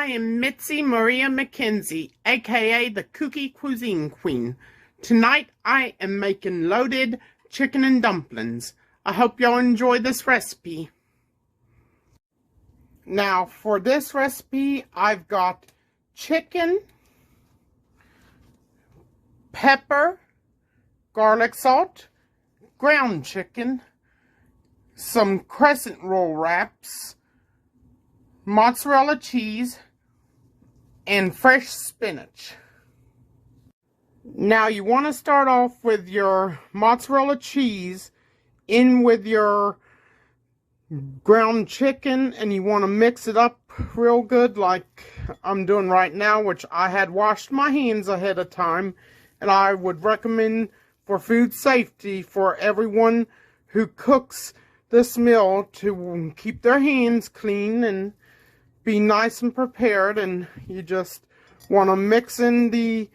I am Mitzi Maria McKenzie, aka the Kooky Kuisine Queen. Tonight I am making loaded chicken and dumplings. I hope y'all enjoy this recipe. Now for this recipe I've got chicken, pepper, garlic salt, ground chicken, some crescent roll wraps, mozzarella cheese, and fresh spinach. Now you want to start off with your mozzarella cheese in with your ground chicken, and you want to mix it up real good like I'm doing right now, which I had washed my hands ahead of time, and I would recommend for food safety for everyone who cooks this meal to keep their hands clean and be nice and prepared. And you just want to mix in the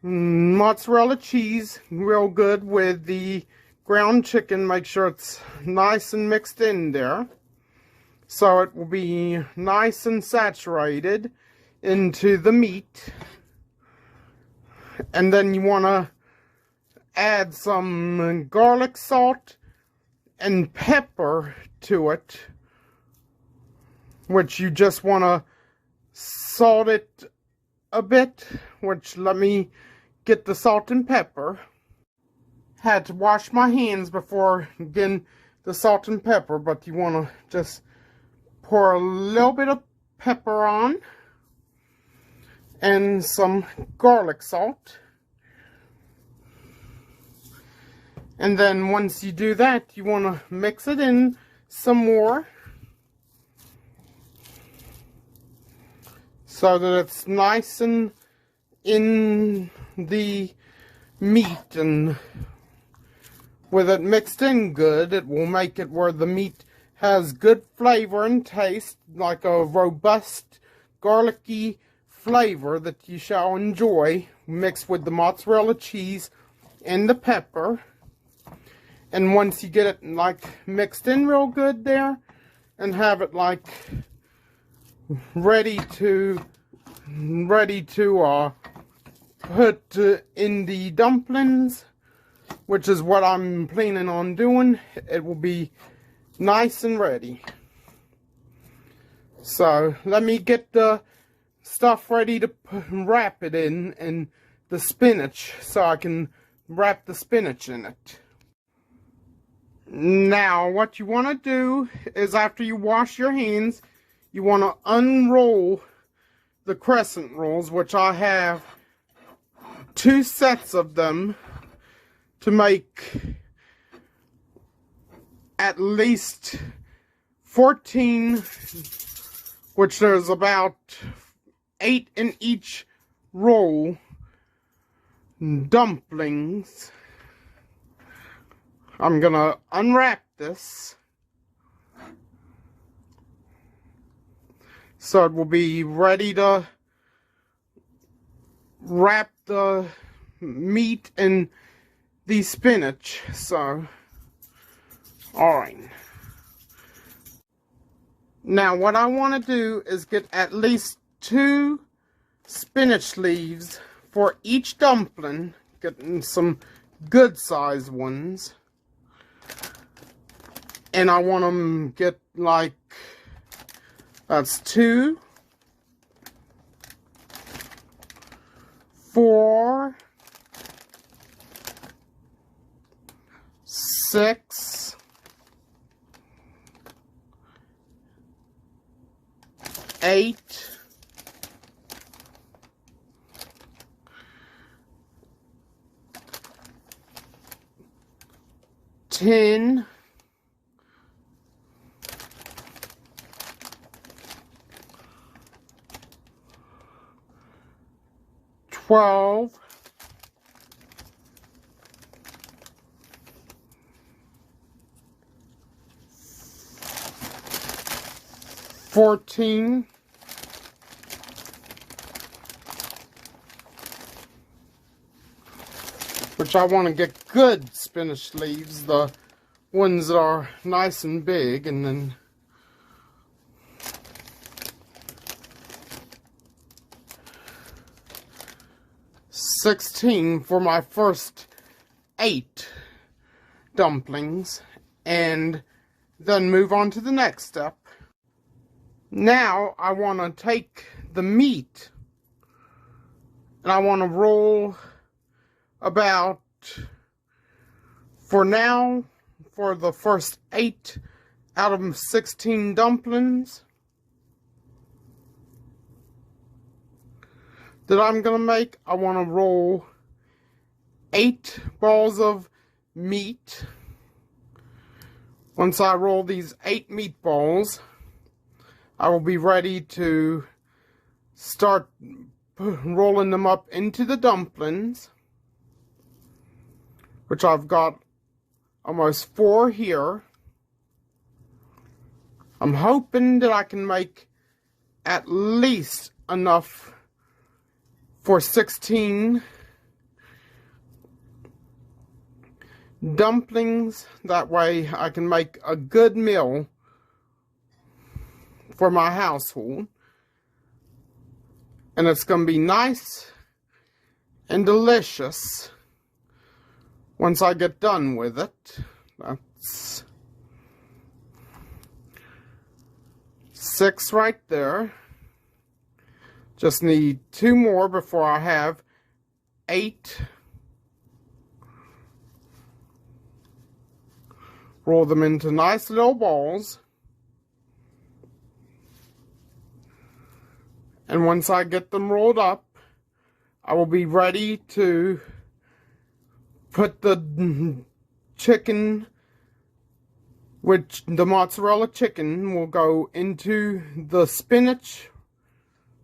mozzarella cheese real good with the ground chicken. Make sure it's nice and mixed in there so it will be nice and saturated into the meat. And then you want to add some garlic salt and pepper to it, which you just want to salt it a bit, which let me get the salt and pepper. Had to wash my hands before getting the salt and pepper, but you want to just pour a little bit of pepper on and some garlic salt. And then once you do that, you want to mix it in some more so that it's nice and in the meat, and with it mixed in good, it will make it where the meat has good flavor and taste, like a robust garlicky flavor that you shall enjoy, mixed with the mozzarella cheese and the pepper. And once you get it like mixed in real good there, and have it like ready to put in the dumplings, which is what I'm planning on doing, it will be nice and ready. So let me get the stuff ready to wrap it in, and the spinach, so I can wrap the spinach in it. Now what you want to do is, after you wash your hands, you want to unroll the crescent rolls, which I have 2 sets of them to make at least 14, which there's about 8 in each roll, dumplings. I'm gonna unwrap this so it will be ready to wrap the meat and the spinach. So, alright. Now what I want to do is get at least 2 spinach leaves for each dumpling, getting some good sized ones. And I want them get like, that's 2, 4, 6, 8, 10, 12, 14, 'which I want to get good spinach leaves, the ones that are nice and big, and then 16 for my first 8 dumplings, and then move on to the next step. Now I want to take the meat and I want to roll about, for now, for the first 8 out of 16 dumplings that I'm going to make, I want to roll 8 balls of meat. Once I roll these 8 meatballs, I will be ready to start rolling them up into the dumplings, which I've got almost 4 here. I'm hoping that I can make at least enough for 16 dumplings. That way I can make a good meal for my household. And it's going to be nice and delicious once I get done with it. That's 6 right there. Just need 2 more before I have 8. Roll them into nice little balls. And once I get them rolled up, I will be ready to put the chicken, which the mozzarella chicken will go into the spinach,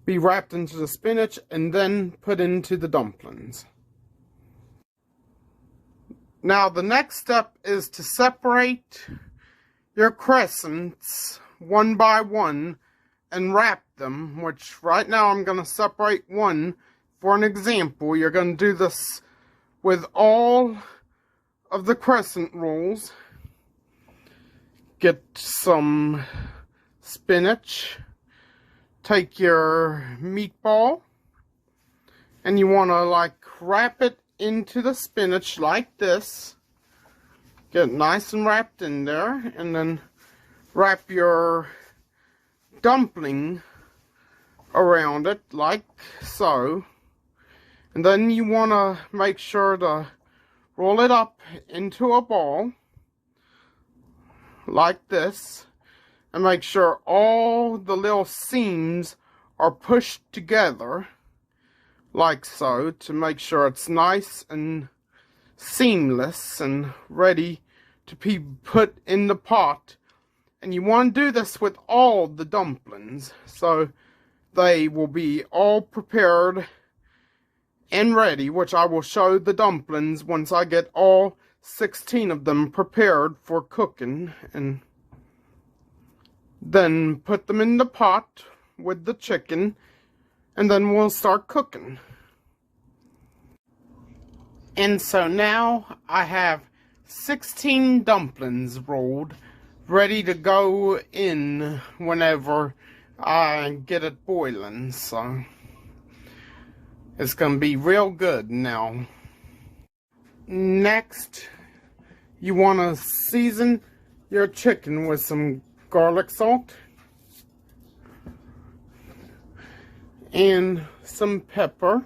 be wrapped into the spinach, and then put into the dumplings. Now the next step is to separate your crescents one by one and wrap them, which right now I'm going to separate one for an example. You're going to do this with all of the crescent rolls. Get some spinach. Take your meatball and you want to like wrap it into the spinach like this. Get it nice and wrapped in there, and then wrap your dumpling around it like so. And then you want to make sure to roll it up into a ball like this, and make sure all the little seams are pushed together like so, to make sure it's nice and seamless and ready to be put in the pot. And you want to do this with all the dumplings, so they will be all prepared and ready, which I will show the dumplings once I get all 16 of them prepared for cooking, and then put them in the pot with the chicken, and then we'll start cooking. And so now I have 16 dumplings rolled, ready to go in whenever I get it boiling, so it's gonna be real good now. Next, you want to season your chicken with some garlic salt and some pepper.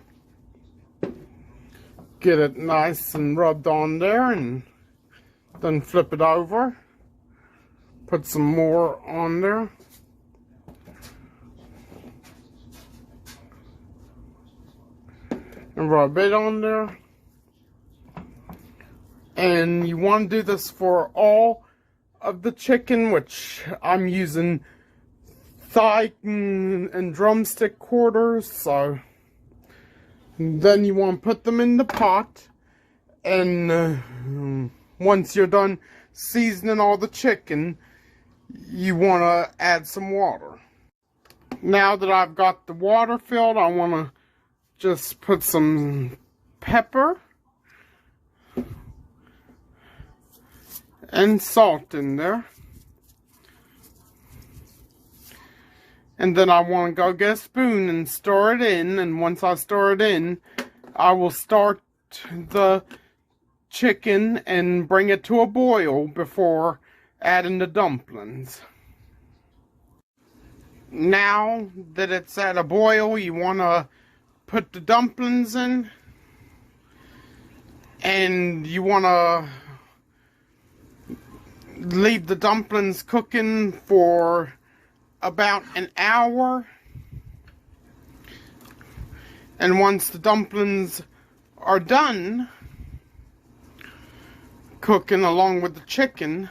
Get it nice and rubbed on there, and then flip it over. Put some more on there. And rub it on there. And you want to do this for all of the chicken, which I'm using thigh and drumstick quarters. So then you want to put them in the pot, and once you're done seasoning all the chicken, you want to add some water. Now that I've got the water filled, I want to just put some pepper and salt in there. And then I want to go get a spoon and stir it in. And once I stir it in, I will start the chicken and bring it to a boil before adding the dumplings. Now that it's at a boil, you want to put the dumplings in, and you want to leave the dumplings cooking for about an hour. And once the dumplings are done cooking along with the chicken,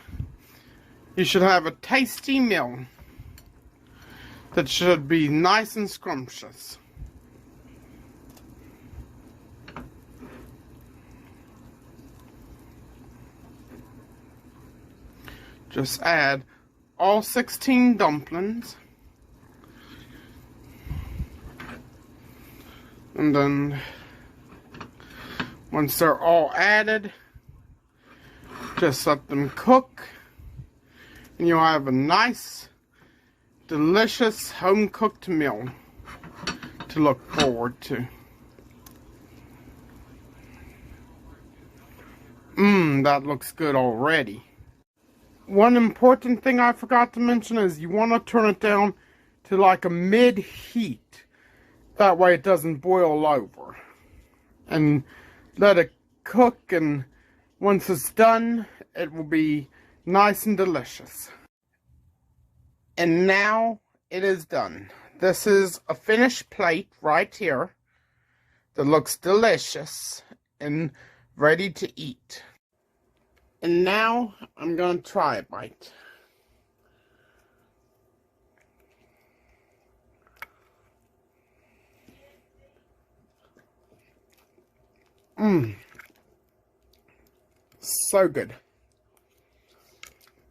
you should have a tasty meal that should be nice and scrumptious. Just add all 16 dumplings. And then once they're all added, just let them cook. And you'll have a nice, delicious home-cooked meal to look forward to. That looks good already. One important thing I forgot to mention is you want to turn it down to like a mid-heat. That way it doesn't boil over. And let it cook, and once it's done, it will be nice and delicious. And now it is done. This is a finished plate right here that looks delicious and ready to eat. And now I'm going to try a bite. So good.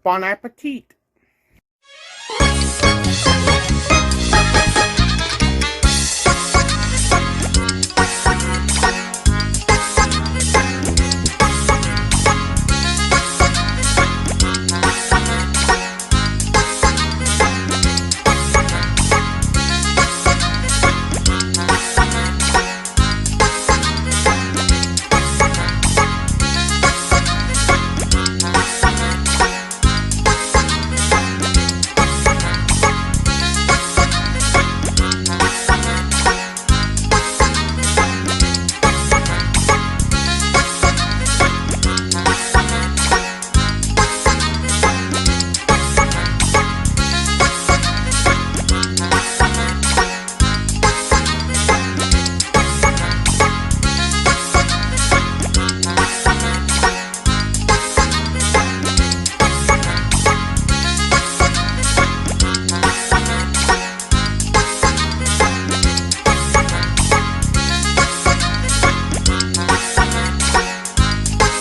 Bon appetit.